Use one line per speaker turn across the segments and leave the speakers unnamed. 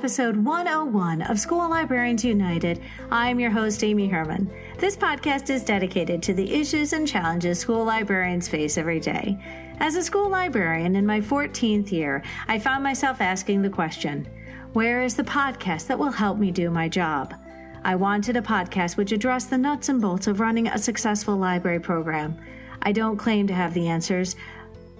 episode 101 of School Librarians United. I'm your host, Amy Herman. This podcast is dedicated to the issues and challenges school librarians face every day. As a school librarian in my 14th year, I found myself asking the question, where is the podcast that will help me do my job? I wanted a podcast which addressed the nuts and bolts of running a successful library program. I don't claim to have the answers,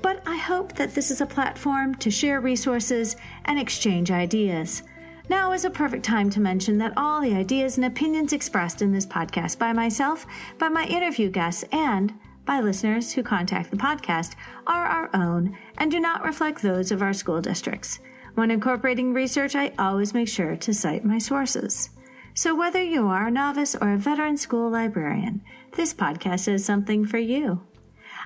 but I hope that this is a platform to share resources and exchange ideas. Now is a perfect time to mention that all the ideas and opinions expressed in this podcast by myself, by my interview guests, and by listeners who contact the podcast are our own and do not reflect those of our school districts. When incorporating research, I always make sure to cite my sources. So whether you are a novice or a veteran school librarian, this podcast is something for you.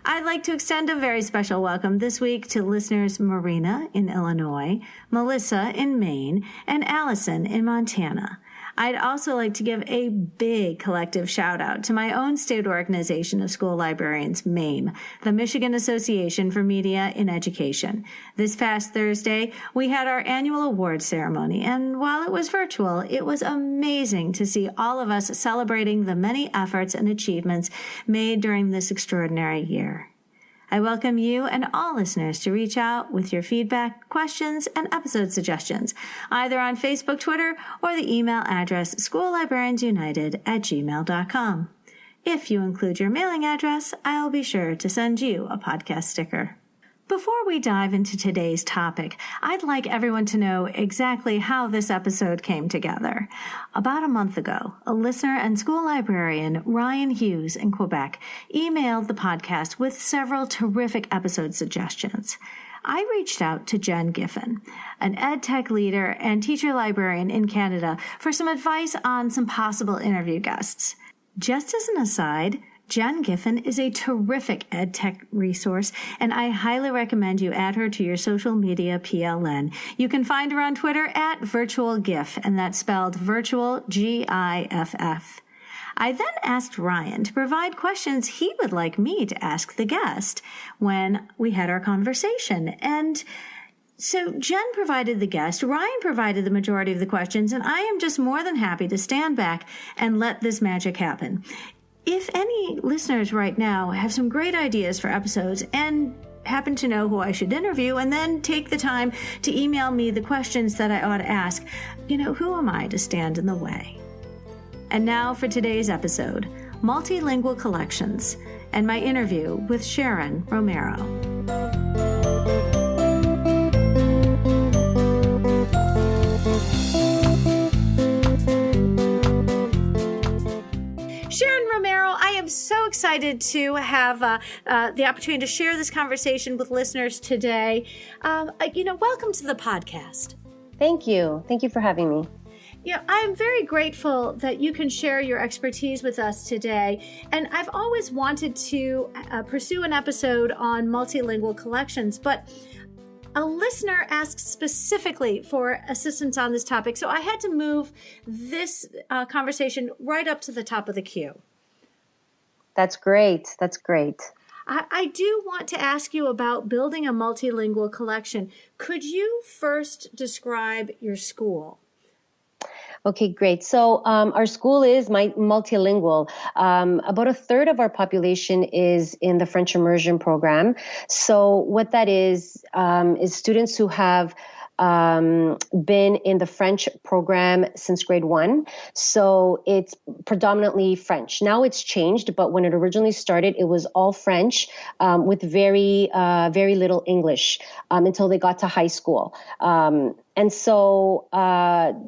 I'd like to extend a very special welcome this week to listeners Marina in Illinois, Melissa in Maine, and Allison in Montana. I'd also like to give a big collective shout out to my own state organization of school librarians, MAME, the Michigan Association for Media in Education. This past Thursday, we had our annual awards ceremony, and while it was virtual, it was amazing to see all of us celebrating the many efforts and achievements made during this extraordinary year. I welcome you and all listeners to reach out with your feedback, questions, and episode suggestions, either on Facebook, Twitter, or the email address schoollibrariansunited@gmail.com. If you include your mailing address, I'll be sure to send you a podcast sticker. Before we dive into today's topic, I'd like everyone to know exactly how this episode came together. About a month ago, a listener and school librarian, Ryan Hughes in Quebec, emailed the podcast with several terrific episode suggestions. I reached out to Jen Giffen, an ed tech leader and teacher librarian in Canada, for some advice on some possible interview guests. Just as an aside, Jen Giffen is a terrific ed tech resource, and I highly recommend you add her to your social media PLN. You can find her on Twitter at virtualgif, and that's spelled virtual GIFF. I then asked Ryan to provide questions he would like me to ask the guest when we had our conversation. And so Jen provided the guest, Ryan provided the majority of the questions, and I am just more than happy to stand back and let this magic happen. If any listeners right now have some great ideas for episodes and happen to know who I should interview and then take the time to email me the questions that I ought to ask, who am I to stand in the way? And now for today's episode, Multilingual Collections, and my interview with Sharon Romero. Sharon Romero, I am so excited to have the opportunity to share this conversation with listeners today. Welcome to the podcast.
Thank you. Thank you for having me.
I'm very grateful that you can share your expertise with us today. And I've always wanted to pursue an episode on multilingual collections, but a listener asked specifically for assistance on this topic, so I had to move this conversation right up to the top of the queue.
That's great.
I do want to ask you about building a multilingual collection. Could you first describe your school?
Okay, great. So our school is multilingual. About a third of our population is in the French immersion program. So what that is students who have been in the French program since grade 1. So it's predominantly French. Now it's changed, but when it originally started, it was all French with very little English until they got to high school. And so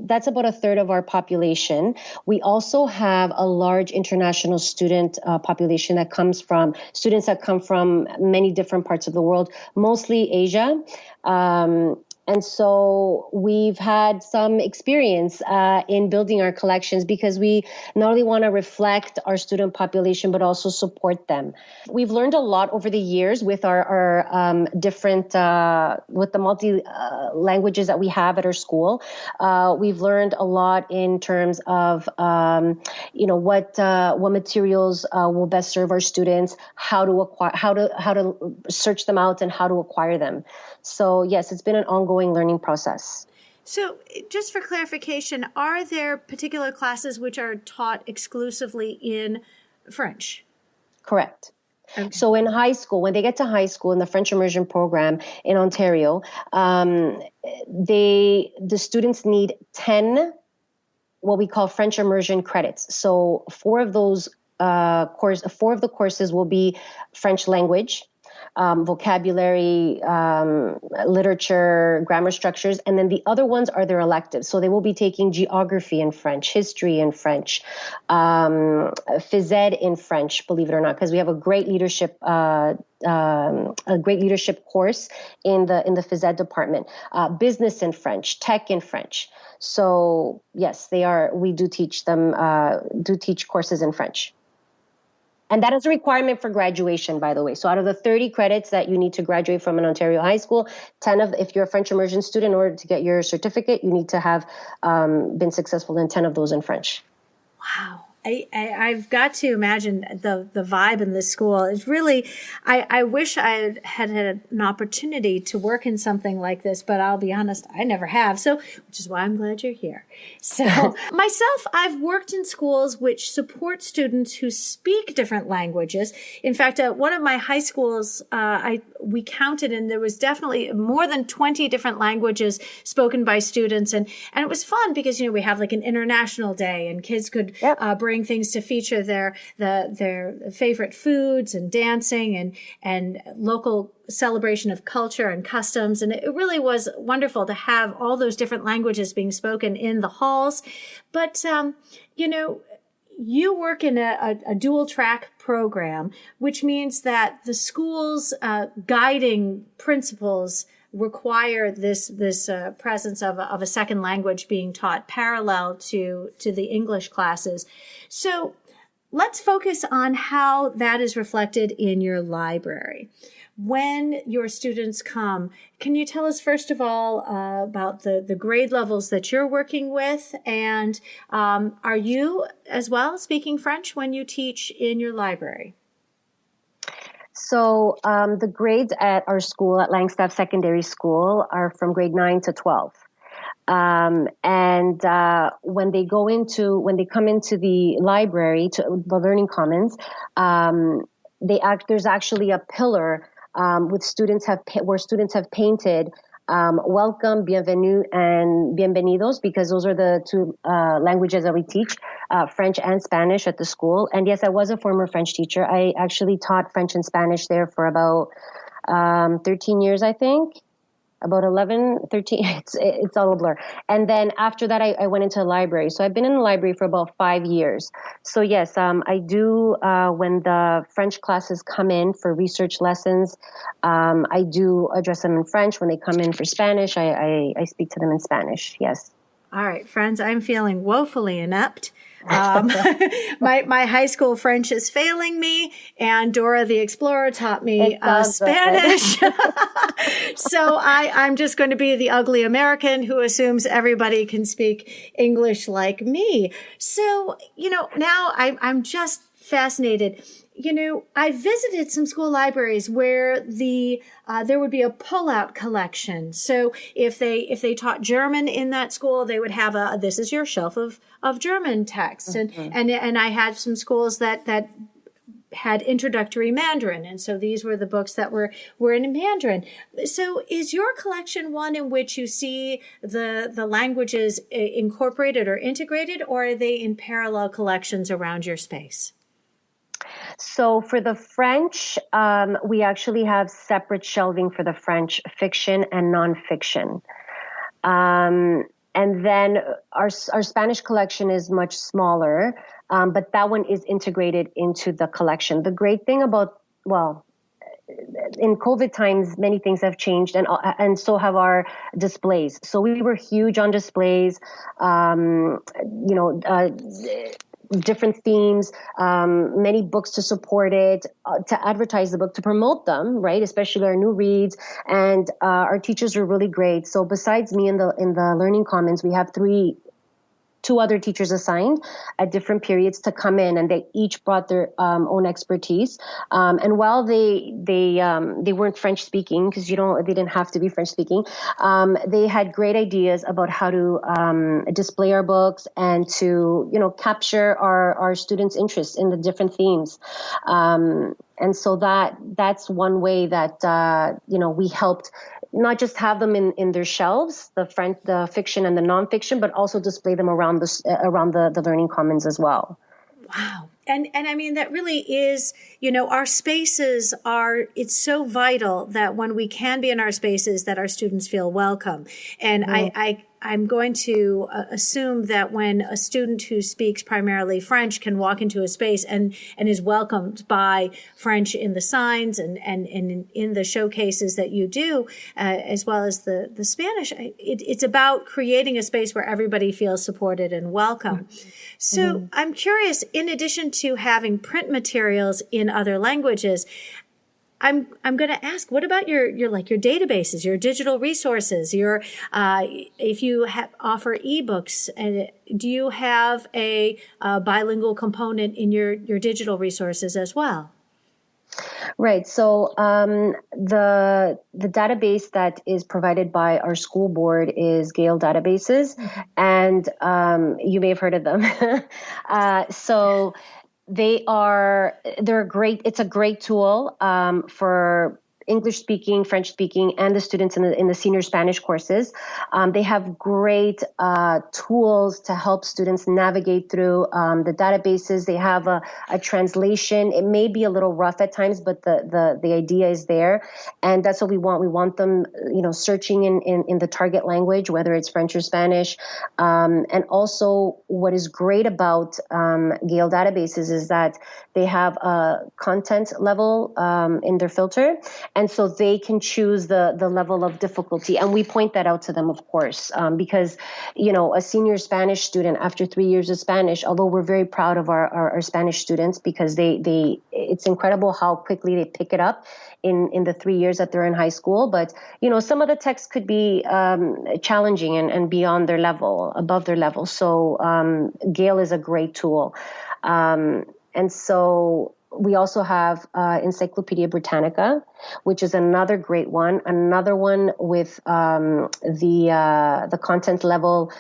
that's about a third of our population. We also have a large international student population that comes from students that come from many different parts of the world, mostly Asia. And so we've had some experience in building our collections because we not only want to reflect our student population, but also support them. We've learned a lot over the years with our different, with the multi languages that we have at our school. We've learned a lot in terms of, what materials will best serve our students, how to search them out and how to acquire them. So yes, it's been an ongoing learning process.
So just for clarification, are there particular classes which are taught exclusively in French?
Correct.
Okay.
So in high school, when they get to high school in the French immersion program in Ontario, the students need 10 what we call French immersion credits. So four of the courses will be French language, vocabulary, literature, grammar structures, and then the other ones are their electives. So they will be taking geography in French, history in French, phys ed in French, believe it or not, because we have a great leadership course in the phys ed department, business in French, tech in French. So yes, we do teach courses in French. And that is a requirement for graduation, by the way. So out of the 30 credits that you need to graduate from an Ontario high school, if you're a French immersion student, in order to get your certificate, you need to have been successful in 10 of those in French.
Wow. I've got to imagine the vibe in this school is really, I wish I had an opportunity to work in something like this, but I'll be honest, I never have. So, which is why I'm glad you're here. So myself, I've worked in schools which support students who speak different languages. In fact, one of my high schools, we counted, and there was definitely more than 20 different languages spoken by students. And it was fun because, we have like an international day and kids could bring things to feature their favorite foods and dancing and local celebration of culture and customs. And it really was wonderful to have all those different languages being spoken in the halls. But, you work in a dual track program, which means that the school's guiding principles require this presence of a second language being taught parallel to the English classes. So let's focus on how that is reflected in your library. When your students come, can you tell us first of all about the grade levels that you're working with? And are you as well speaking French when you teach in your library?
So the grades at our school, at Langstaff Secondary School, are from grade 9 to 12. And when they come into the library, to the Learning Commons, there's actually a pillar where students have painted welcome, bienvenue, and bienvenidos, because those are the two languages that we teach, French and Spanish at the school. And yes, I was a former French teacher. I actually taught French and Spanish there for about 13 years, I think. About 11, 13, it's all a blur. And then after that, I went into the library. So I've been in the library for about 5 years. So yes, I do, when the French classes come in for research lessons, I do address them in French. When they come in for Spanish, I speak to them in Spanish, yes.
All right, friends, I'm feeling woefully inept. My high school French is failing me, and Dora the Explorer taught me Spanish. So I'm just going to be the ugly American who assumes everybody can speak English like me. So, now I'm just fascinated. I visited some school libraries where there would be a pull-out collection. So if they taught German in that school, they would have this is your shelf of German texts.
Mm-hmm.
And I had some schools that had introductory Mandarin. And so these were the books that were in Mandarin. So is your collection one in which you see the languages incorporated or integrated, or are they in parallel collections around your space?
So for the French, we actually have separate shelving for the French fiction and nonfiction. And then our Spanish collection is much smaller, but that one is integrated into the collection. The great thing about, in COVID times, many things have changed, and so have our displays. So we were huge on displays, different themes, many books to support it, to advertise the book, to promote them, right? Especially our new reads. And our teachers are really great. So besides me in the Learning Commons, we have 3 two other teachers assigned at different periods to come in, and they each brought their own expertise. And while they weren't French speaking, because they didn't have to be French speaking, they had great ideas about how to display our books and to capture our students' interest in the different themes. And so that's one way that we helped not just have them in their shelves, the fiction and the nonfiction, but also display them around the Learning Commons as well.
Wow. And I mean, that really is, our spaces it's so vital that when we can be in our spaces that our students feel welcome. And I'm going to assume that when a student who speaks primarily French can walk into a space and is welcomed by French in the signs and in the showcases that you do, as well as the Spanish, it's about creating a space where everybody feels supported and welcome. So I'm curious, in addition to having print materials in other languages, I'm going to ask, what about your databases, your digital resources, if you offer ebooks, do you have a bilingual component in your digital resources as well?
Right. So the database that is provided by our school board is Gale Databases, and you may have heard of them. So they're great. It's a great tool for English speaking, French speaking, and the students in the senior Spanish courses. They have great tools to help students navigate through the databases. They have a translation. It may be a little rough at times, but the idea is there, and that's what we want. We want them, searching in the target language, whether it's French or Spanish. And also, what is great about Gale Databases is that they have a content level in their filter. And so they can choose the level of difficulty. And we point that out to them, of course, because, a senior Spanish student after 3 years of Spanish, although we're very proud of our Spanish students because it's incredible how quickly they pick it up in the 3 years that they're in high school. But, some of the texts could be challenging and beyond their level, above their level. So Gale is a great tool. And so we also have Encyclopedia Britannica, which is another great one. Another one with the content level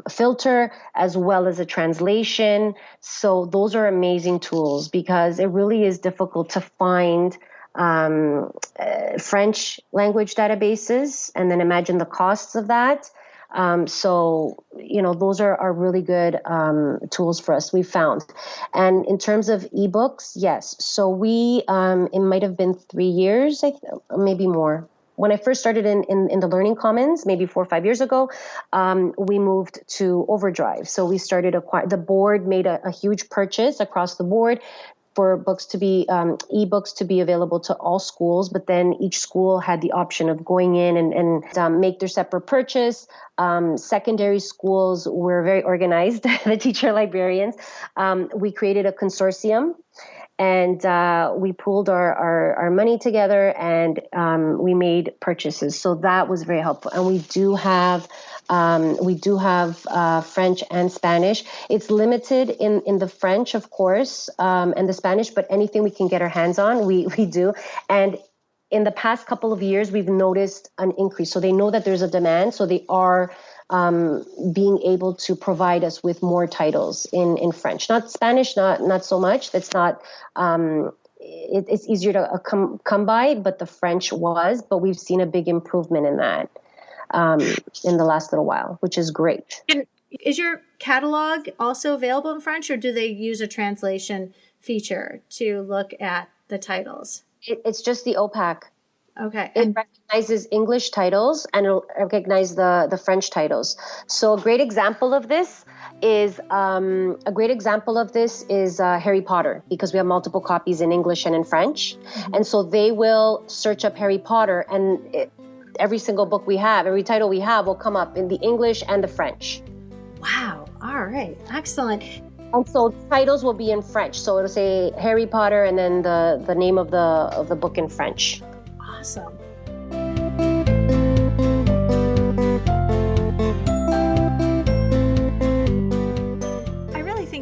filter as well as a translation. So those are amazing tools because it really is difficult to find French language databases, and then imagine the costs of that. So, those are really good tools for us, we found. And in terms of ebooks, yes. So we, it might have been 3 years, maybe more. When I first started in the Learning Commons, maybe 4 or 5 years ago, we moved to Overdrive. So we started the board made a huge purchase across the board for books to be ebooks to be available to all schools, but then each school had the option of going in and make their separate purchase. Secondary schools were very organized, the teacher librarians. We created a consortium, and we pooled our money together, and we made purchases. So that was very helpful. And we do have French and Spanish. It's limited in the French, of course, and the Spanish, but anything we can get our hands on, we do. And in the past couple of years, we've noticed an increase. So they know that there's a demand. So they are being able to provide us with more titles in French. Not Spanish, not so much. That's not. It's easier to come by, but the French was. But we've seen a big improvement in that in the last little while, which is great.
And is your catalog also available in French, or do they use a translation feature to look at the titles?
It's just the OPAC.
Okay.
It recognizes English titles and it'll recognize the French titles. So a great example of this is Harry Potter, because we have multiple copies in English and in French. Mm-hmm. And so they will search up Harry Potter, and every single book we have, every title we have will come up in the English and the French.
Wow. All right. Excellent.
And so titles will be in French. So it'll say Harry Potter and then the name of the book in French.
Awesome.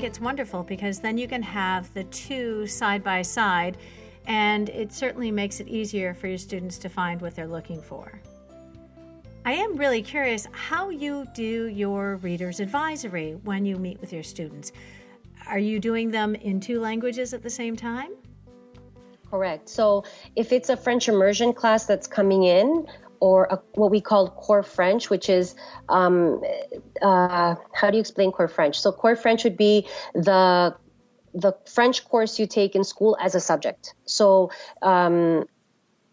it's wonderful because then you can have the two side by side, and it certainly makes it easier for your students to find what they're looking for. I am really curious how you do your reader's advisory when you meet with your students. Are you doing them in two languages at the same time?
Correct. So if it's a French immersion class that's coming in, or what we call core French, which is, how do you explain core French? So core French would be the French course you take in school as a subject. So,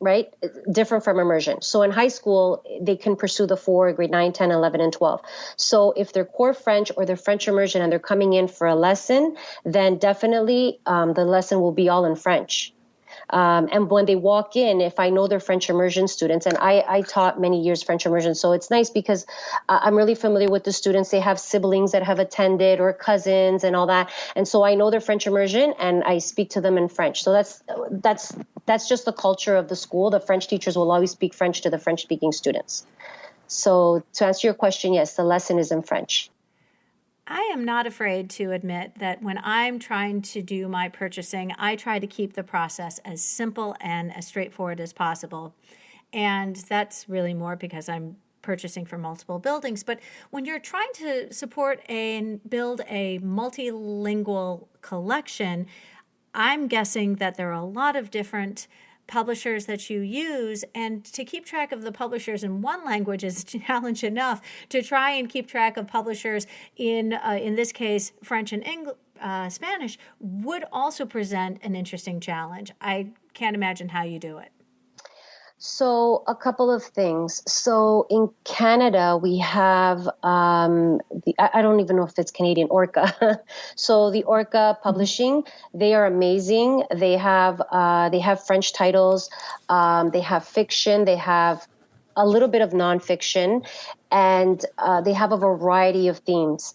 right? Different from immersion. So in high school, they can pursue the 4, grade 9, 10, 11, and 12. So if they're core French or they're French immersion and they're coming in for a lesson, then definitely the lesson will be all in French. And when they walk in, if I know they're French immersion students, and I taught many years French immersion, so it's nice because I'm really familiar with the students. They have siblings that have attended or cousins and all that. And so I know they're French immersion and I speak to them in French. So that's just the culture of the school. The French teachers will always speak French to the French speaking students. So to answer your question, yes, the lesson is in French.
I am not afraid to admit that when I'm trying to do my purchasing, I try to keep the process as simple and as straightforward as possible. And that's really more because I'm purchasing for multiple buildings. But when you're trying to support and build a multilingual collection, I'm guessing that there are a lot of different publishers that you use, and to keep track of the publishers in one language is challenge enough. To try and keep track of publishers in this case French and Spanish would also present an interesting challenge. I can't imagine how you do it.
So a couple of things. So in Canada, we have I don't even know if it's Canadian, Orca. So the Orca Publishing, they are amazing. They have French titles. They have fiction. They have a little bit of nonfiction, and they have a variety of themes.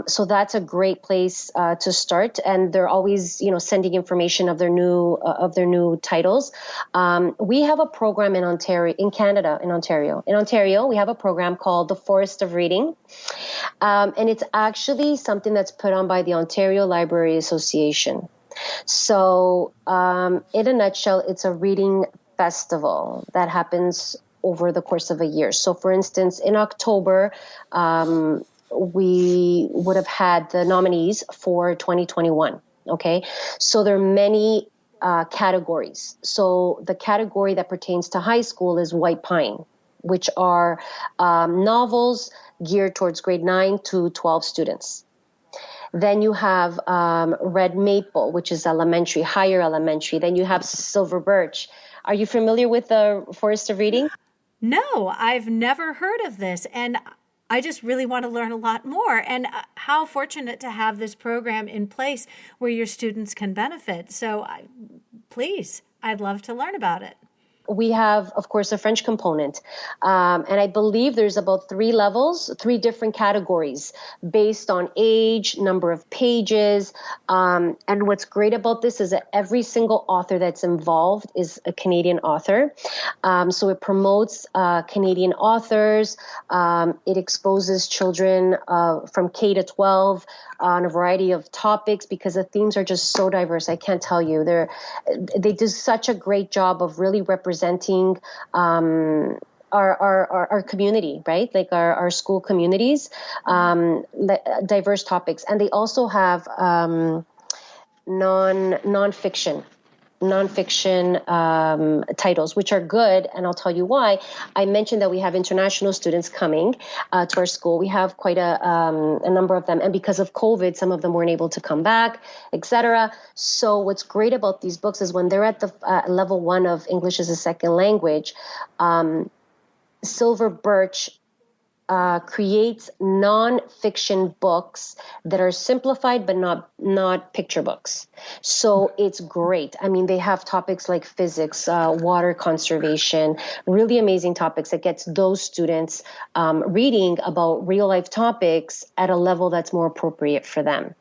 So that's a great place to start. And they're always, sending information of their new titles. We have a program in Ontario, in Canada, in Ontario. In Ontario, we have a program called the Forest of Reading. And it's actually something that's put on by the Ontario Library Association. So in a nutshell, it's a reading festival that happens over the course of a year. So for instance, in October, we would have had the nominees for 2021. Okay. So there are many categories. So the category that pertains to high school is White Pine, which are novels geared towards grade 9 to 12 students. Then you have Red Maple, which is elementary, higher elementary. Then you have Silver Birch. Are you familiar with the Forest of Reading?
No, I've never heard of this, and I just really want to learn a lot more. And how fortunate to have this program in place where your students can benefit. So please, I'd love to learn about it.
We have, of course, a French component. And I believe there's about 3 levels, 3 different categories based on age, number of pages. And what's great about this is that every single author that's involved is a Canadian author. So it promotes Canadian authors. It exposes children from K to 12 on a variety of topics because the themes are just so diverse. I can't tell you. They do such a great job of really representing our community, right? Like our school communities, diverse topics. And they also have nonfiction titles, which are good. And I'll tell you why. I mentioned that we have international students coming to our school. We have quite a number of them. And because of COVID, some of them weren't able to come back, etc. So what's great about these books is when they're at the level 1 of English as a second language, Silver Birch creates non-fiction books that are simplified but not picture books. So it's great. I mean, they have topics like physics, water conservation, really amazing topics that gets those students reading about real life topics at a level that's more appropriate for them.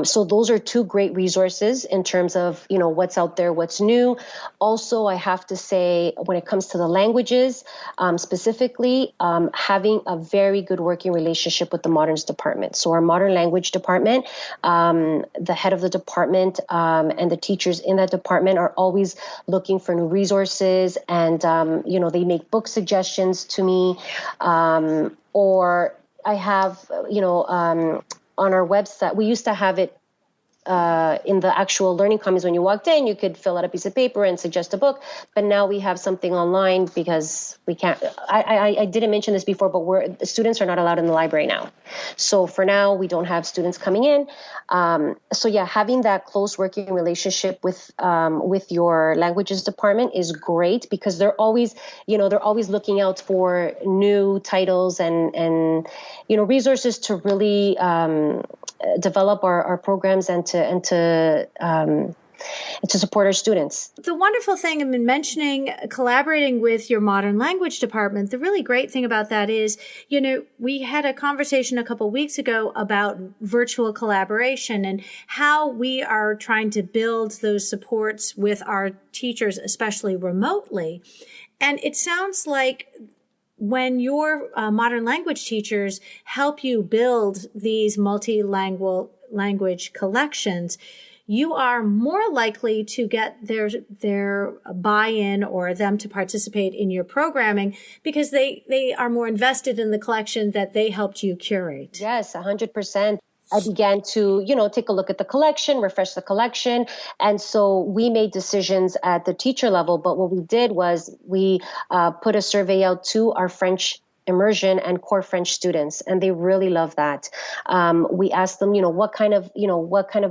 So those are 2 great resources in terms of, what's out there, what's new. Also, I have to say, when it comes to the languages, specifically having a very good working relationship with the Moderns department. So our Modern Language department, the head of the department and the teachers in that department are always looking for new resources, and they make book suggestions to me, or I have on our website, we used to have it in the actual learning commons. When you walked in, you could fill out a piece of paper and suggest a book. But now we have something online because we can't. I didn't mention this before, but the students are not allowed in the library now. So for now, we don't have students coming in. So yeah, having that close working relationship with your languages department is great, because they're always looking out for new titles and resources to really develop our programs and to support our students.
The wonderful thing, I've been mentioning collaborating with your Modern Language department. The really great thing about that is, we had a conversation a couple weeks ago about virtual collaboration and how we are trying to build those supports with our teachers, especially remotely. And it sounds like when your modern language teachers help you build these multilingual language collections, you are more likely to get their buy-in or them to participate in your programming because they are more invested in the collection that they helped you curate.
Yes, 100%. I began to, take a look at the collection, refresh the collection. And so we made decisions at the teacher level. But what we did was we put a survey out to our French immersion and core French students, and they really love that. We asked them, what kind of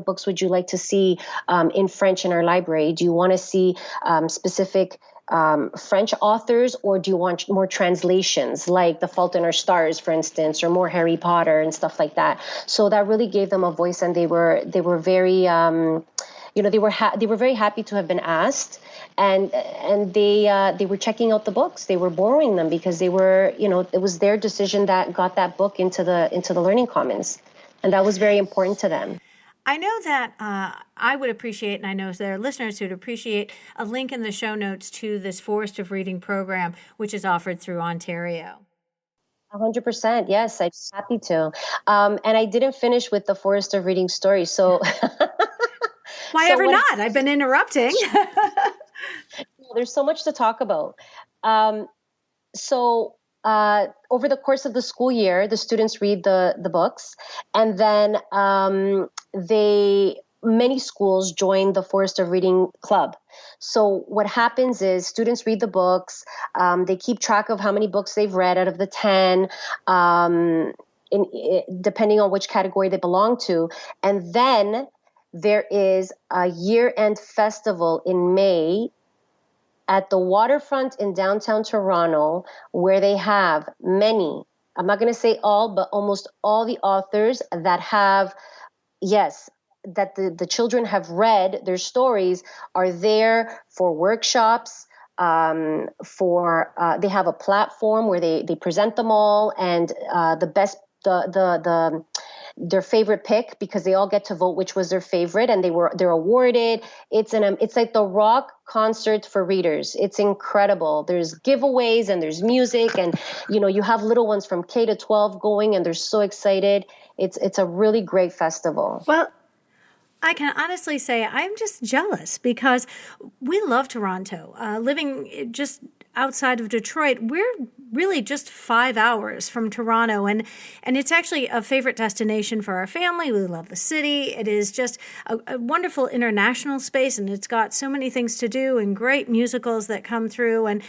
books would you like to see in French in our library? Do you want to see specific French authors, or do you want more translations like The Fault in Our Stars, for instance, or more Harry Potter and stuff like that? So that really gave them a voice, and they were very they were very happy to have been asked, and they were checking out the books. They were borrowing them because they were it was their decision that got that book into the Learning Commons, and that was very important to them.
I know that I would appreciate, and I know there are listeners who would appreciate, a link in the show notes to this Forest of Reading program, which is offered through Ontario.
100%. Yes, I'm happy to. And I didn't finish with the Forest of Reading story. So
why ever not? I've been interrupting.
There's so much to talk about. Over the course of the school year, the students read the books, and then many schools join the Forest of Reading Club. So what happens is students read the books, they keep track of how many books they've read out of the 10, depending on which category they belong to. And then there is a year-end festival in May at the waterfront in downtown Toronto, where they have many, I'm not going to say all, but almost all the authors that have, that the children have read, their stories are there for workshops, they have a platform where they present them all, and their favorite pick, because they all get to vote which was their favorite, and they're awarded. It's like the rock concert for readers. It's incredible. There's giveaways and there's music, and you have little ones from K to 12 going, and they're so excited. It's a really great festival.
Well, I can honestly say I'm just jealous because we love Toronto. Living just outside of Detroit, we're really just 5 hours from Toronto, and it's actually a favorite destination for our family. We love the city. It is just a wonderful international space, and it's got so many things to do and great musicals that come through. And,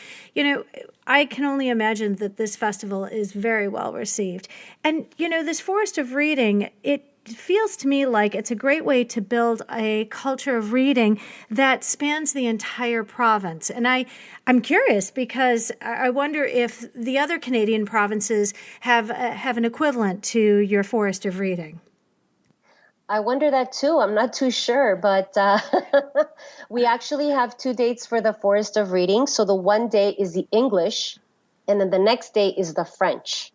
I can only imagine that this festival is very well received. And, this Forest of Reading, it feels to me like it's a great way to build a culture of reading that spans the entire province. And I'm curious because I wonder if the other Canadian provinces have an equivalent to your Forest of Reading.
I wonder that too. I'm not too sure, but we actually have 2 dates for the Forest of Reading. So the one day is the English, and then the next day is the French.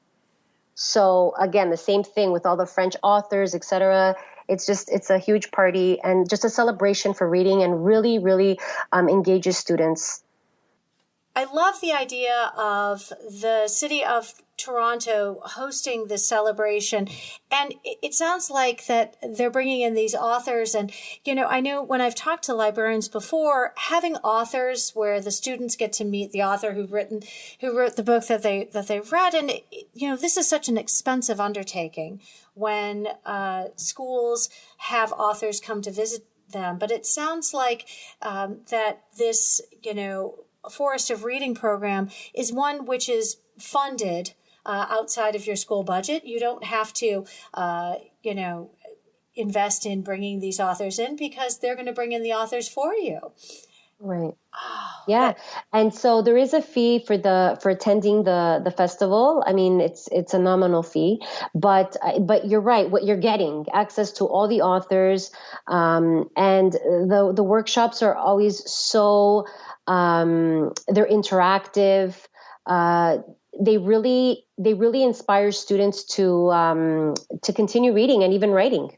So again, the same thing with all the French authors, etc. It's a huge party and just a celebration for reading, and really, really engages students.
I love the idea of the city of Toronto hosting this celebration. And it sounds like that they're bringing in these authors. And, I know when I've talked to librarians before, having authors where the students get to meet the author who wrote the book that they've read. And, this is such an expensive undertaking when schools have authors come to visit them. But it sounds like that this, Forest of Reading program is one which is funded outside of your school budget. You don't have to, invest in bringing these authors in because they're going to bring in the authors for you.
Right. Yeah. And so there is a fee for attending the festival. I mean, it's a nominal fee, but you're right. What you're getting access to all the authors, and the workshops are always so, they're interactive. They really inspire students to continue reading and even writing.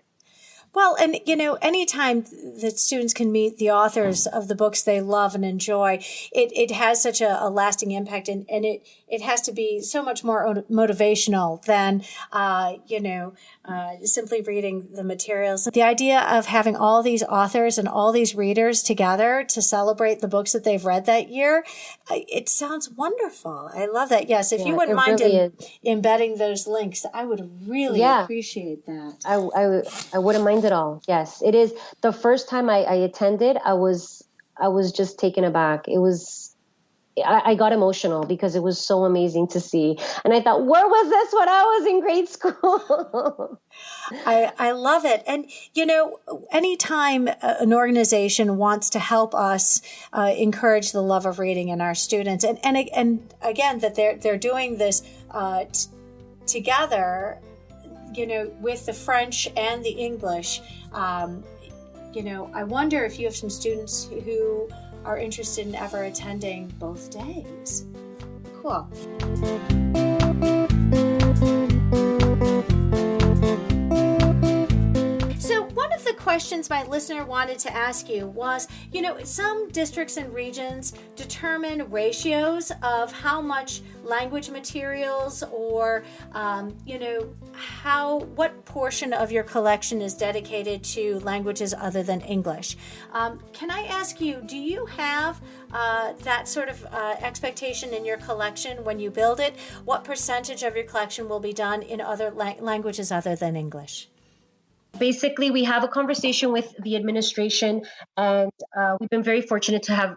Well, and, anytime that students can meet the authors of the books they love and enjoy, it has such a lasting impact, and it has to be so much more motivational than, simply reading the materials. The idea of having all these authors and all these readers together to celebrate the books that they've read that year, it sounds wonderful. I love that. Yes, if you wouldn't mind embedding those links, I would really appreciate that.
I wouldn't mind at all. Yes, it is. The first time I attended, I was just taken aback. I got emotional because it was so amazing to see. And I thought, where was this when I was in grade school?
I love it. And, anytime an organization wants to help us encourage the love of reading in our students, and again, that they're doing this together, with the French and the English, I wonder if you have some students who are interested in ever attending both days. Cool. So one of the questions my listener wanted to ask you was, some districts and regions determine ratios of how much language materials or, what portion of your collection is dedicated to languages other than English. Can I ask you, do you have that sort of expectation in your collection when you build it? What percentage of your collection will be done in other languages other than English?
Basically, we have a conversation with the administration, and we've been very fortunate to have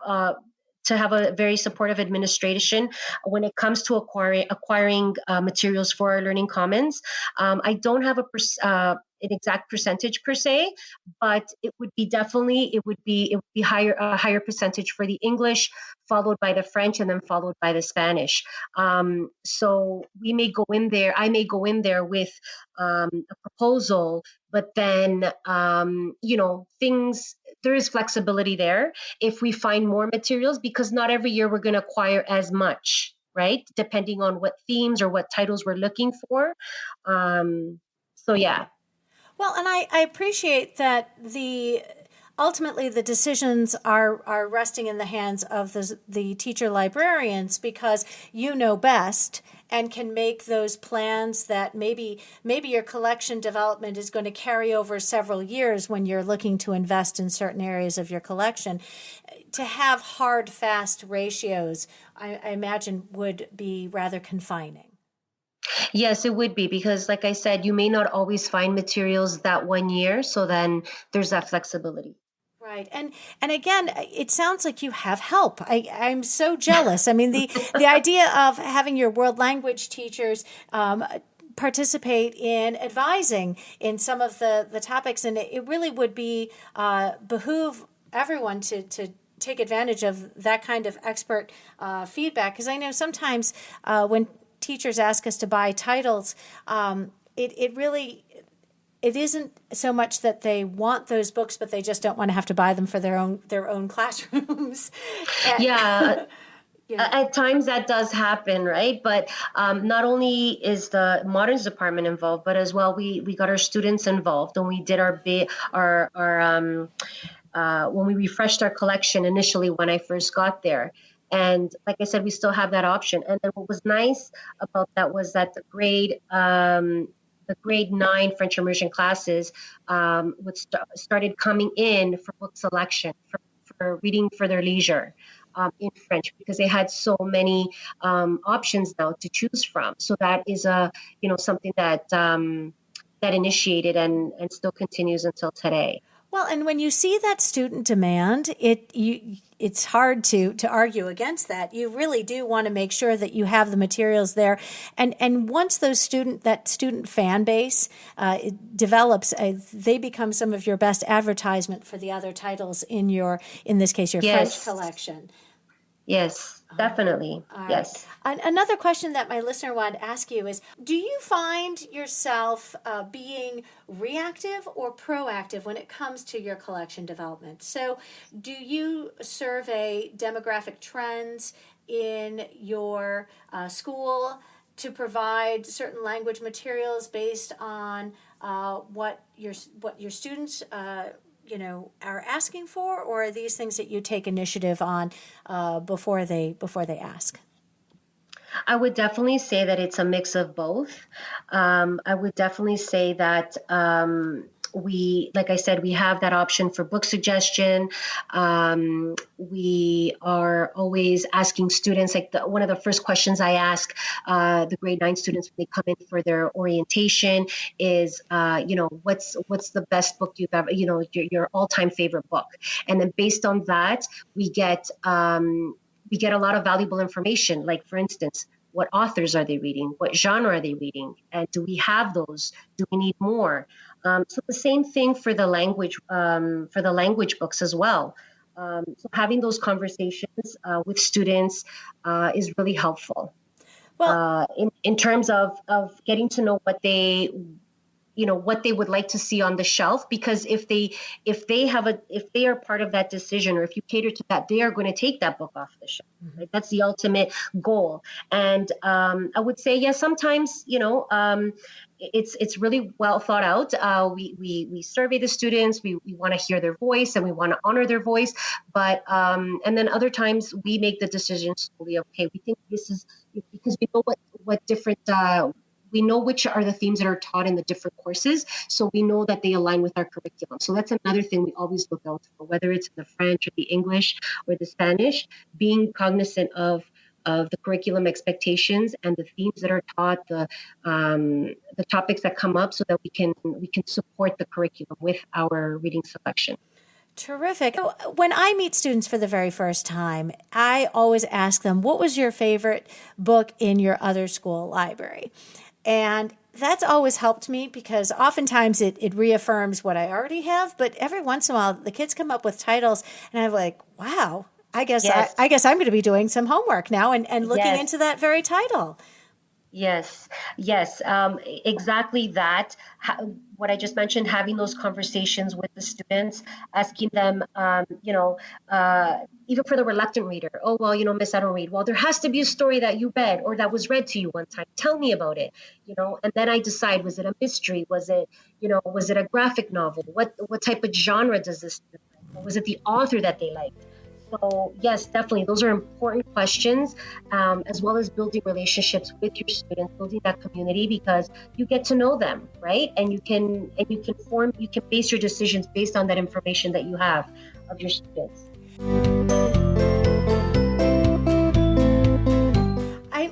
a very supportive administration when it comes to acquiring materials for our Learning Commons. I don't have an exact percentage per se, but it would be higher, a higher percentage for the English, followed by the French, and then followed by the Spanish. So I may go in there with a proposal, but then there is flexibility there if we find more materials, because not every year we're going to acquire as much, right? Depending on what themes or what titles we're looking for. So yeah.
Well, and I appreciate that ultimately the decisions are resting in the hands of the teacher librarians, because you know best and can make those plans that maybe your collection development is going to carry over several years when you're looking to invest in certain areas of your collection. To have hard, fast ratios, I imagine, would be rather confining.
Yes, it would be, because like I said, you may not always find materials that one year. So then there's that flexibility.
Right. And again, it sounds like you have help. I'm so jealous. I mean, the idea of having your world language teachers participate in advising in some of the topics, and it really would be behoove everyone to take advantage of that kind of expert feedback. Because I know sometimes when teachers ask us to buy titles, it isn't so much that they want those books, but they just don't want to have to buy them for their own classrooms.
Yeah. At times that does happen, right? But not only is the Moderns department involved, but as well we got our students involved, and we did when we refreshed our collection initially when I first got there. And like I said, we still have that option. And then what was nice about that was that the grade 9 French immersion classes started coming in for book selection, for reading for their leisure in French, because they had so many options now to choose from. So that is something that that initiated and still continues until today.
Well, and when you see that student demand, it's hard to argue against that. You really do want to make sure that you have the materials there, and once that student fan base it develops, they become some of your best advertisement for the other titles in this case, your
Yes.
French collection.
Yes, definitely. Yes.
Right. Another question that my listener wanted to ask you is, do you find yourself being reactive or proactive when it comes to your collection development? So do you survey demographic trends in your school to provide certain language materials based on what your students are asking for, or are these things that you take initiative on before they ask?
I would definitely say that it's a mix of both. I would definitely say that like I said, we have that option for book suggestion. We are always asking students, like one of the first questions I ask the grade 9 students when they come in for their orientation is, what's the best book you've ever, your all-time favorite book. And then based on that, we get a lot of valuable information. Like, for instance, what authors are they reading? What genre are they reading? And do we have those? Do we need more? So the same thing for the language books as well. So having those conversations with students is really helpful. Well, in terms of getting to know what they would like to see on the shelf, because if they are part of that decision, or if you cater to that, they are going to take that book off the shelf. Mm-hmm. Right? That's the ultimate goal. And I would say, yes, sometimes, it's really well thought out. We survey the students. We want to hear their voice and we want to honor their voice. But and then other times we make the decision solely of, okay, we think this is, because we know what different we know which are the themes that are taught in the different courses, so we know that they align with our curriculum. So that's another thing we always look out for, whether it's the French or the English or the Spanish, being cognizant of the curriculum expectations and the themes that are taught, the topics that come up, so that we can support the curriculum with our reading selection.
Terrific. When I meet students for the very first time, I always ask them, what was your favorite book in your other school library? And that's always helped me, because oftentimes it reaffirms what I already have. But every once in a while, the kids come up with titles, and I'm like, wow, I guess I'm going to be doing some homework now and looking into that very title.
Yes, exactly that. What I just mentioned, having those conversations with the students, asking them, even for the reluctant reader, oh, well, Miss, I don't read. Well, there has to be a story that you read or that was read to you one time. Tell me about it, and then I decide, was it a mystery? Was it a graphic novel? What type of genre does this student like? Or was it the author that they liked? So yes, definitely. Those are important questions, as well as building relationships with your students, building that community, because you get to know them, right? And you can base your decisions based on that information that you have of your students.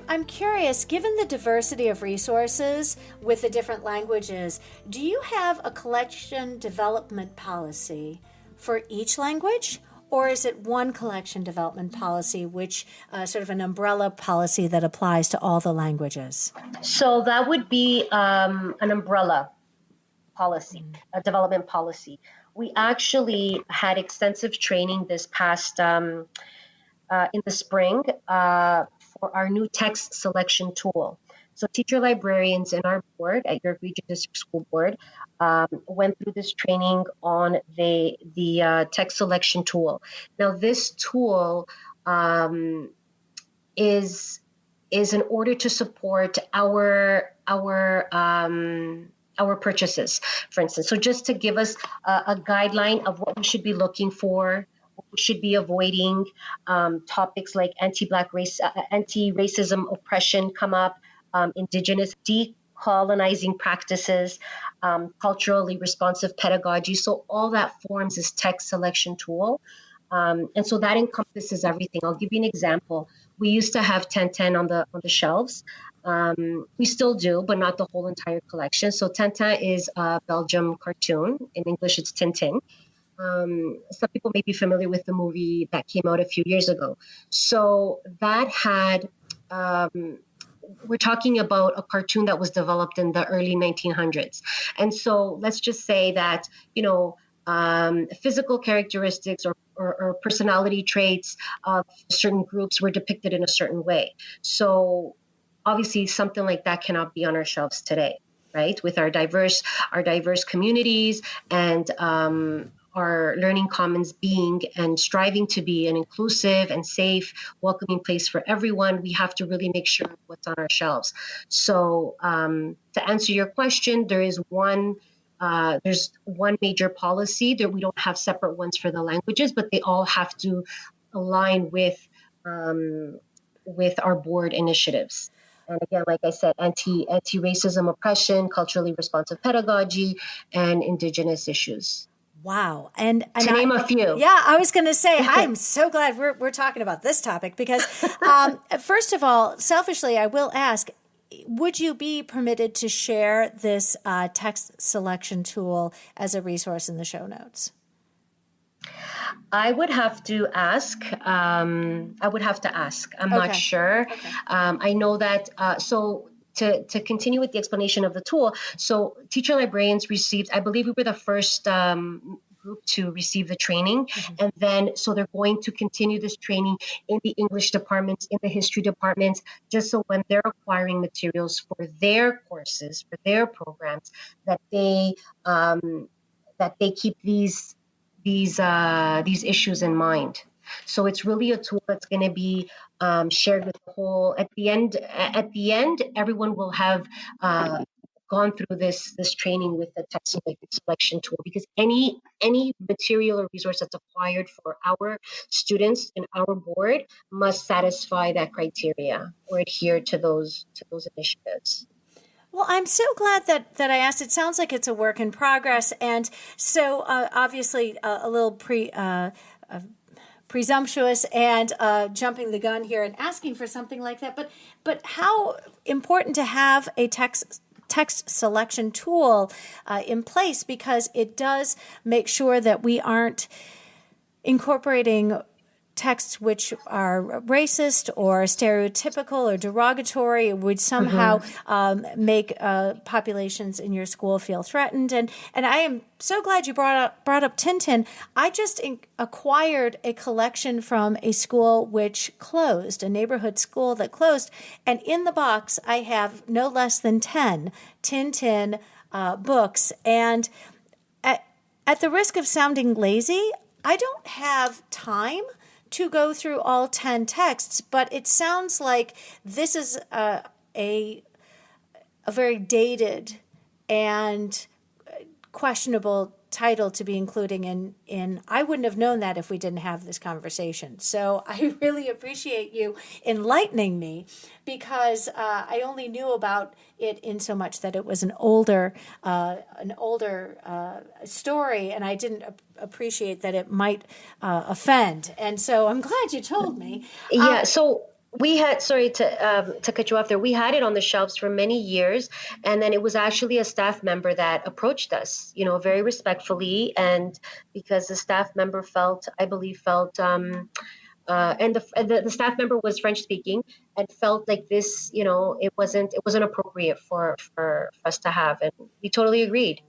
I'm curious, given the diversity of resources with the different languages, do you have a collection development policy for each language? Or is it one collection development policy, which sort of an umbrella policy that applies to all the languages?
So that would be an umbrella policy, a development policy. We actually had extensive training this past in the spring for our new text selection tool. So teacher librarians in our board at your region district school board went through this training on the text selection tool. Now, this tool is in order to support our purchases, for instance. So just to give us a guideline of what we should be looking for
should be avoiding. Topics like anti-racism oppression come up, indigenous decolonizing practices, culturally responsive pedagogy. So all that forms this text selection tool. And so that encompasses everything. I'll give you an example. We used to have 1010 on the shelves. We still do, but not the whole entire collection. So 1010 is a Belgium cartoon. In English, it's Tintin. Some people may be familiar with the movie that came out a few years ago. So that had, we're talking about a cartoon that was developed in the early 1900s. And so let's just say that, physical characteristics or personality traits of certain groups were depicted in a certain way. So obviously something like that cannot be on our shelves today, right? With our diverse communities and our learning commons being and striving to be an inclusive and safe, welcoming place for everyone, we have to really make sure what's on our shelves. So to answer your question, there's one major policy that we don't have separate ones for the languages, but they all have to align with our board initiatives. And again, like I said, anti-racism oppression, culturally responsive pedagogy, and indigenous issues.
Wow. And
to name a few.
Yeah, I was going to say, I'm so glad we're talking about this topic because, first of all, selfishly, I will ask, would you be permitted to share this text selection tool as a resource in the show notes?
I would have to ask. I'm not sure. Okay. I know that. So to continue with the explanation of the tool, so teacher librarians received, I believe we were the first group to receive the training. Mm-hmm. And then, so they're going to continue this training in the English departments, in the history departments, just so when they're acquiring materials for their courses, for their programs, that they keep these issues in mind. So it's really a tool that's going to be shared with the whole. At the end, everyone will have gone through this training with the text selection tool, because any material or resource that's acquired for our students and our board must satisfy that criteria or adhere to those initiatives.
Well, I'm so glad that I asked. It sounds like it's a work in progress. And so obviously a little presumptuous and jumping the gun here and asking for something like that. But how important to have a text selection tool in place, because it does make sure that we aren't incorporating texts which are racist or stereotypical or derogatory. It would somehow make populations in your school feel threatened. And I am so glad you brought up Tintin. I just acquired a collection from a school which closed, a neighborhood school that closed. And in the box, I have no less than 10 Tintin books. And at the risk of sounding lazy, I don't have time to go through all 10 texts, but it sounds like this is a very dated and questionable title to be including in. I wouldn't have known that if we didn't have this conversation. So I really appreciate you enlightening me, because I only knew about it in so much that it was an older story, and I didn't appreciate that it might offend. And so I'm glad you told me.
Yeah. So we had, sorry to cut you off there. We had it on the shelves for many years, and then it was actually a staff member that approached us, very respectfully, and because the staff member felt, and the staff member was French speaking and felt like this, it wasn't appropriate for us to have, and we totally agreed.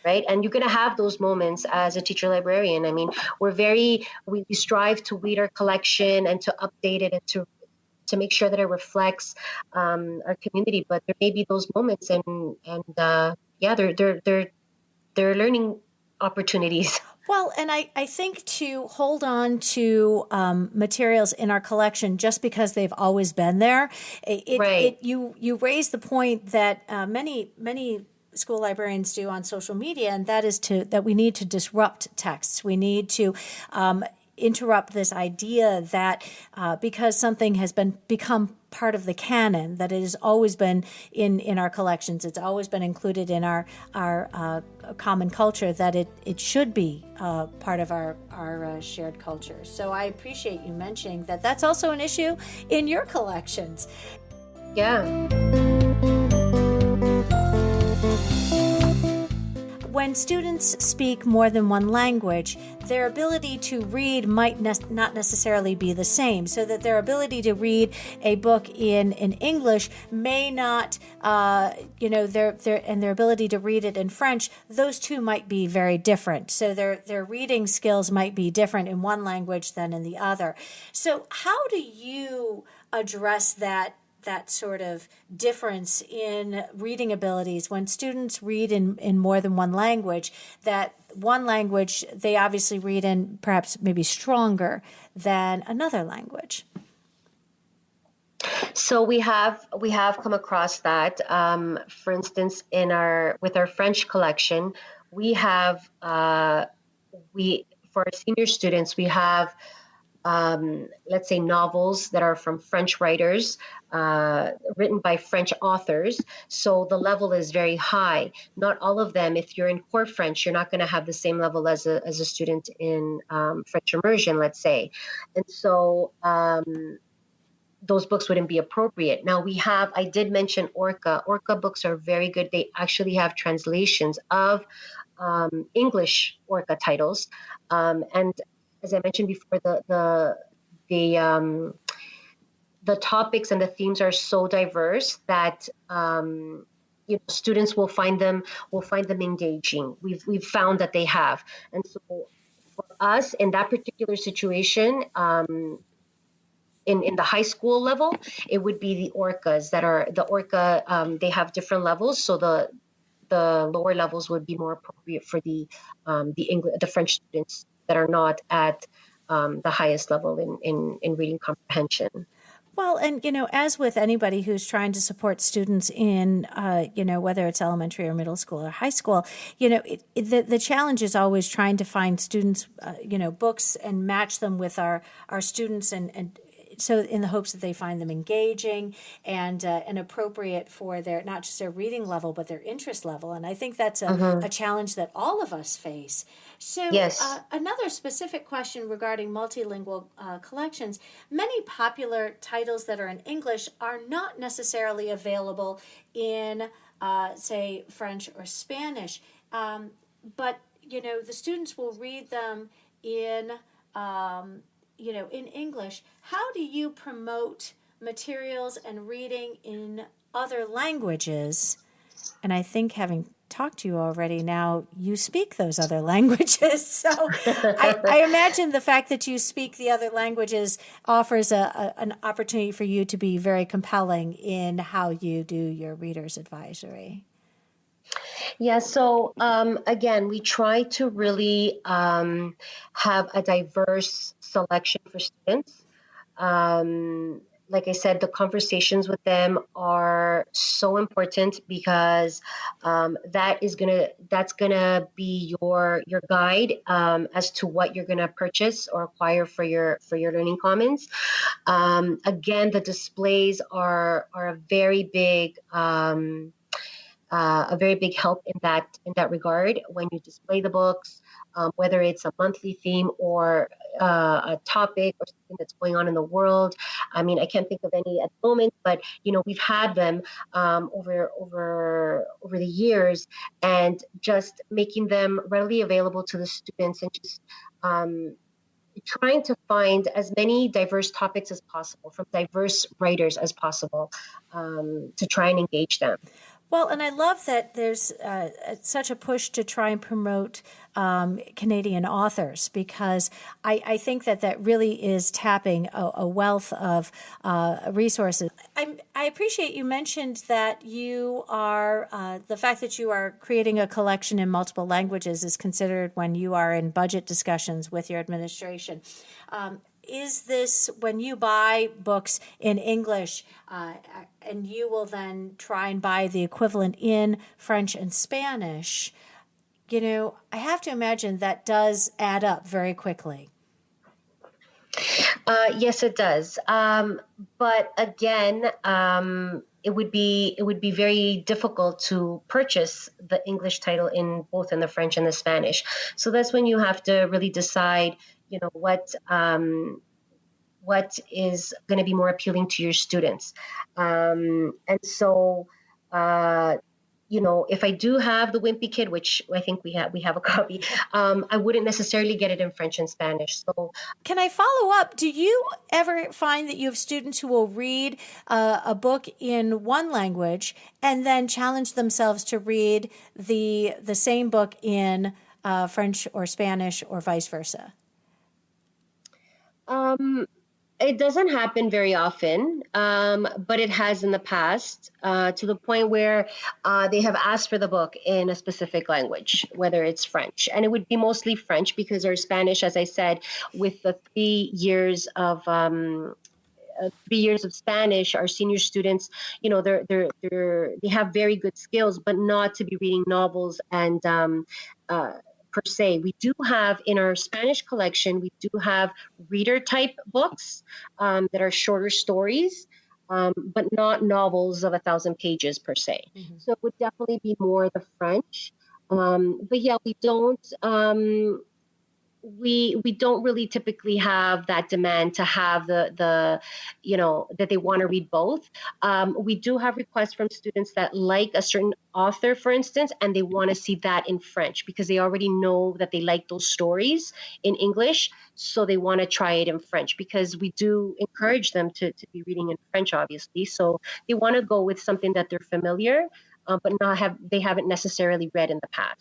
Right. And you're going to have those moments as a teacher librarian. I mean, we strive to weed our collection and to update it and to make sure that it reflects our community. But there may be those moments, and they're learning opportunities.
Well, and I think to hold on to materials in our collection just because they've always been there, you raise the point that many school librarians do on social media, and that is that we need to disrupt texts. We need to interrupt this idea that because something has become part of the canon, that it has always been in our collections, it's always been included in our common culture, that it should be part of our shared culture. So I appreciate you mentioning that that's also an issue in your collections.
Yeah.
When students speak more than one language, their ability to read might not necessarily be the same, so that their ability to read a book in English may not, their ability to read it in French, those two might be very different. So their reading skills might be different in one language than in the other. So how do you address that sort of difference in reading abilities when students read in more than one language, that one language they obviously read in perhaps maybe stronger than another language?
So we have come across that. For instance, with our French collection, we have for our senior students, we have let's say novels that are from French writers, written by French authors. So the level is very high. Not all of them, if you're in core French, you're not going to have the same level as a student in French immersion, let's say. And so those books wouldn't be appropriate. Now I did mention Orca. Orca books are very good. They actually have translations of English Orca titles. And as I mentioned before, the topics and the themes are so diverse that students will find them engaging. We've found that they have, and so for us in that particular situation, in the high school level, it would be the Orcas that are the Orca. They have different levels, so the lower levels would be more appropriate for the French students that are not at the highest level in reading comprehension.
Well, and, as with anybody who's trying to support students in, whether it's elementary or middle school or high school, the challenge is always trying to find students, books and match them with our students and so in the hopes that they find them engaging and appropriate for their, not just their reading level, but their interest level. And I think that's a challenge that all of us face. So
yes.
Another specific question regarding multilingual collections, many popular titles that are in English are not necessarily available in, say, French or Spanish. But, the students will read them in in English. How do you promote materials and reading in other languages? And I think, having talked to you already now, you speak those other languages. So I imagine the fact that you speak the other languages offers an opportunity for you to be very compelling in how you do your reader's advisory.
Yeah, so again, we try to really have a diverse selection for students. Like I said, the conversations with them are so important because that's gonna be your guide as to what you're gonna purchase or acquire for your Learning Commons. Again, the displays are a very big help in that regard when you display the books, whether it's a monthly theme or a topic or something that's going on in the world. I mean, I can't think of any at the moment, but we've had them over the years, and just making them readily available to the students, and just trying to find as many diverse topics as possible from diverse writers as possible to try and engage them.
Well, and I love that there's such a push to try and promote Canadian authors, because I think that really is tapping a wealth of resources. I appreciate you mentioned that you are, the fact that you are creating a collection in multiple languages is considered when you are in budget discussions with your administration. Is this when you buy books in English and you will then try and buy the equivalent in French and Spanish? I have to imagine that does add up very quickly.
Yes, it does. But again, it would be very difficult to purchase the English title in both in the French and the Spanish. So that's when you have to really decide, what is going to be more appealing to your students. And so, uh, if I do have the Wimpy Kid, which I think we have a copy, I wouldn't necessarily get it in French and Spanish. So,
Can I follow up? Do you ever find that you have students who will read a book in one language and then challenge themselves to read the same book in French or Spanish or vice versa?
It doesn't happen very often, but it has in the past, to the point where they have asked for the book in a specific language, whether it's French. And it would be mostly French because our Spanish, as I said, with the 3 years of Spanish, our senior students, they have very good skills, but not to be reading novels and per se. We do have in our Spanish collection, we do have reader type books that are shorter stories, but not novels of 1,000 pages per se. Mm-hmm. So it would definitely be more the French. But yeah, we don't. We don't really typically have that demand to have that they want to read both. We do have requests from students that like a certain author, for instance, and they want to see that in French because they already know that they like those stories in English. So they want to try it in French because we do encourage them to be reading in French, obviously. So they want to go with something that they're familiar, but they haven't necessarily read in the past.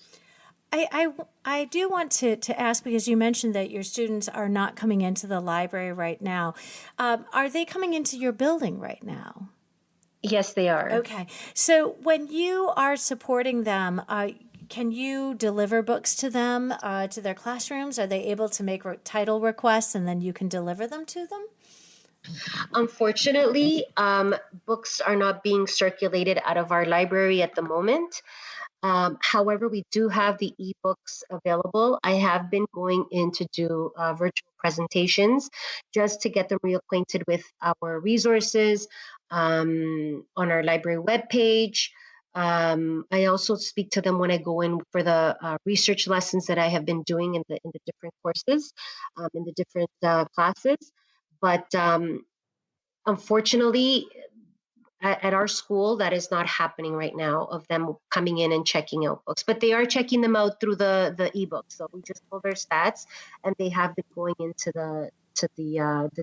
I do want to ask, because you mentioned that your students are not coming into the library right now. Are they coming into your building right now?
Yes, they are.
Okay. So when you are supporting them, can you deliver books to them, to their classrooms? Are they able to make title requests and then you can deliver them to them?
Unfortunately, books are not being circulated out of our library at the moment. However, we do have the ebooks available. I have been going in to do virtual presentations just to get them reacquainted with our resources on our library webpage. I also speak to them when I go in for the research lessons that I have been doing in the different courses, in the different classes. But unfortunately, at our school, that is not happening right now, of them coming in and checking out books. But they are checking them out through the ebooks. So we just pull their stats, and they have been going into the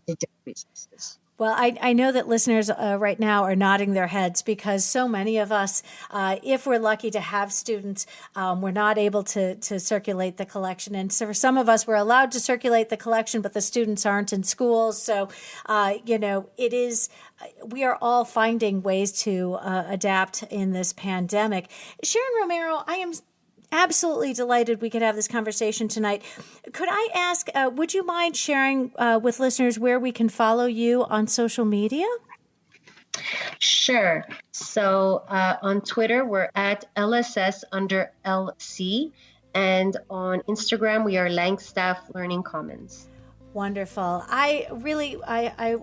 digital resources.
Well, I know that listeners right now are nodding their heads because so many of us, if we're lucky to have students, we're not able to circulate the collection. And so for some of us, we're allowed to circulate the collection, but the students aren't in schools. So, it is, we are all finding ways to adapt in this pandemic. Sharon Romero, I am absolutely delighted we could have this conversation tonight. Could I ask, would you mind sharing with listeners where we can follow you on social media?
Sure. So on Twitter, we're at LSS_LC. And on Instagram, we are Langstaff Learning Commons.
Wonderful. I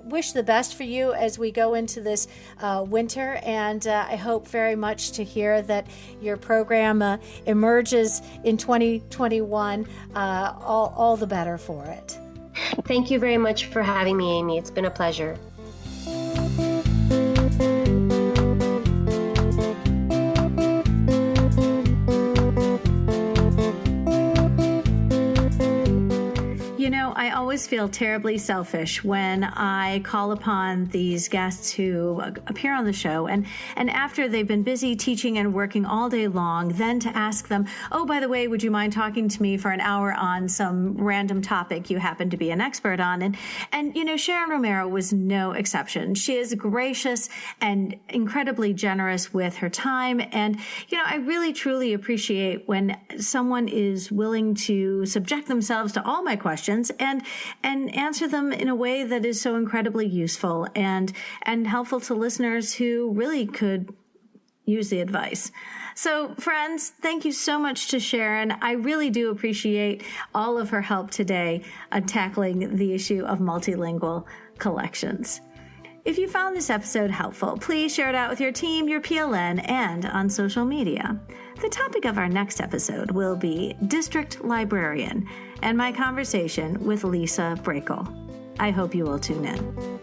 wish the best for you as we go into this winter, and I hope very much to hear that your program emerges in 2021 all the better for it.
Thank you very much for having me, Amy. It's been a pleasure.
I always feel terribly selfish when I call upon these guests who appear on the show and after they've been busy teaching and working all day long, then to ask them, oh, by the way, would you mind talking to me for an hour on some random topic you happen to be an expert on? And Sharon Romero was no exception. She is gracious and incredibly generous with her time. And, I really, truly appreciate when someone is willing to subject themselves to all my questions and answer them in a way that is so incredibly useful and helpful to listeners who really could use the advice. So, friends, thank you so much to Sharon. I really do appreciate all of her help today on tackling the issue of multilingual collections. If you found this episode helpful, please share it out with your team, your PLN, and on social media. The topic of our next episode will be District Librarian and my conversation with Lisa Brakel. I hope you will tune in.